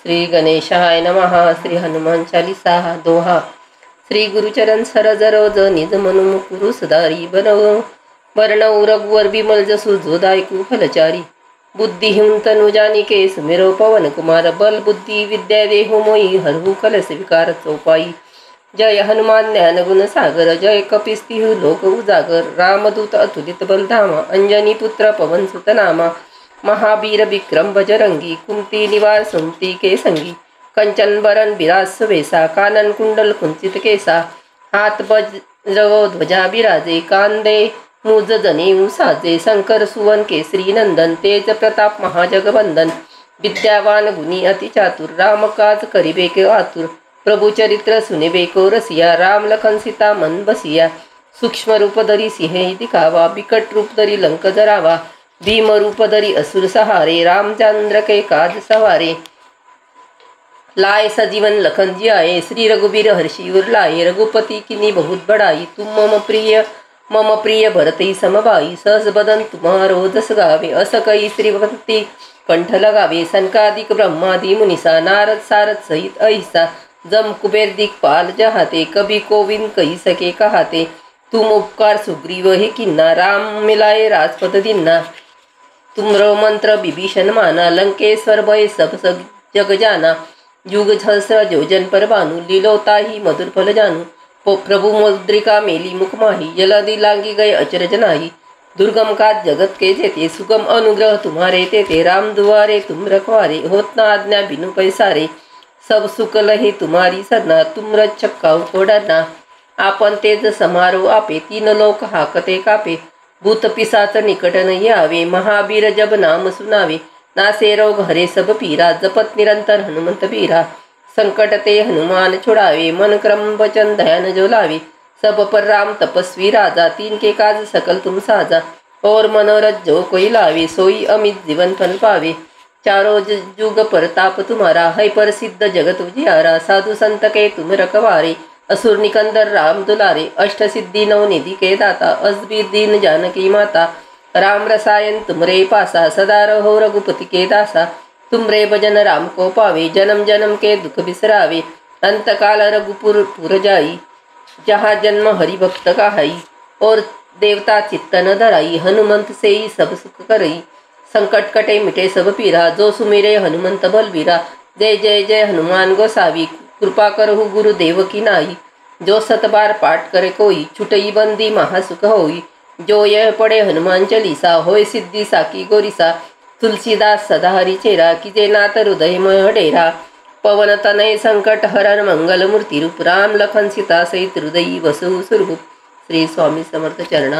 श्री गणेशाय नमः। श्री हनुमान चालीसा दोहा। श्री गुरुचरण सरज रोज निज मनु मुकुरु सुधारी बनव वर्णव रघुवर बिमल जसु जो दायकु फलचारी बुद्धिहीन तनु जानिके सुमिरो पवन कुमार बल बुद्धि विद्या देहु मोई हरहु कलस विकार चौपाई जय हनुमान ज्ञान गुण सागर जय कपिस्तिहु लोक उजागर रामदूत अतुलित बलधामा अंजनी पुत्र पवन सुत नामा महावीर विक्रम बजरंगी कुंती निवार सुमती के संगी कंचन बरन बिरास वेसा कानन कुंडल कुंचित केसा हात बज्रव ध्वजा बिराजे कांदे मुज जनेऊ साजे शंकर सुवन केसरी नंदन तेज प्रताप महाजगवंदन विद्यावान गुणी अति चातुर राम काज करिबे के आतुर प्रभु चरित्र सुनिबे को रसिया राम लखन सीता मन बसिया सूक्ष्म रूप धरी सिंह दिखावा बिकट रूप धरी लंक जरावा भीम रूप धरी असुर सहारे रामचंद्र के काज सवारे लाए सजीवन लखन जियाए श्री रघुबीर हर्षि उर लाए रघुपति किन्नी बहुत बड़ाई तुम मम प्रिय भरतई समभाई सहस बदन तुम्हारो जस गावे अस कई श्रीवंती कंठ लगावे सनकादिक ब्रह्मादि मुनिसा नारद सारद सहित अहिसा जम कुबेर दिक्पाल जहाते कभी कोविंद कही सके कहाते तुम उपकार सुग्रीव हे किन्ना राम मिलाए राजपद दिन्ना तुमरो मंत्र विभीषण माना लंकेश्वर भय सब जग जाना युग सहस्र जोजन पर भानु लीलोता ही मधुर फल जानू प्रभु मुद्रिका मेली मुख माही जलधि लांगी गए अचरज नाही दुर्गम काज जगत के जेते सुगम अनुग्रह तुम्हारे तेते राम दुआरे तुम रखवारे होत न आज्ञा बिनु पैसारे सब सुख लहे तुम्हारी सरना तुम रक्षक काहू को डरना आपण तेज समारो आपे तीन लोक हाकते कापे भूत पिसाच निकट नहीं आवे महावीर जब नाम सुनावे नासे रोग हरे सब पीरा जपत निरंतर हनुमंत बीरा संकट ते हनुमान छुड़ावे मन क्रम वचन ध्यान जो लावे सब पर राम तपस्वी राजा तीन के काज सकल तुम साजा और मनोरथ जो कोई लावे सोई अमित जीवन फल पावे चारों जुग परताप तुम्हारा है पर सिद्ध जगत उजियारा साधु संत के तुम रखवारे असुर निकंदर राम दुलारे अष्ट सिद्धि नव निधि के दाता असबीर दीन जानकी माता राम रसायन तुमरे पासा सदा रहो रघुपति के दासा तुमरे भजन राम को पावे जन्म जन्म के दुख बिसरावे अंत काल रघुपुर पुर जाई जहाँ जन्म हरि भक्त का हई और देवता चित्तन धराई हनुमंत से ही सब सुख करई संकट कटे मिटे सब पीरा जो सुमिरे हनुमंत बलबीरा जय जय जय हनुमान गोसावी कृपा करहु गुरुदेव की नाई जो सतबार पाठ करे कोई छुटई बंदी महासुख होई जो यह पढ़े हनुमान चालीसा होय सिद्धि साकी गोरिसा तुलसीदास सदा हरि चेरा कीजे नाथ हृदय मोह डेरा पवन तनय संकट हरण मंगल मूर्ति रूप राम लखन सीता सहित हृदयी वसु सुरभूप। श्री स्वामी समर्थ चरणा।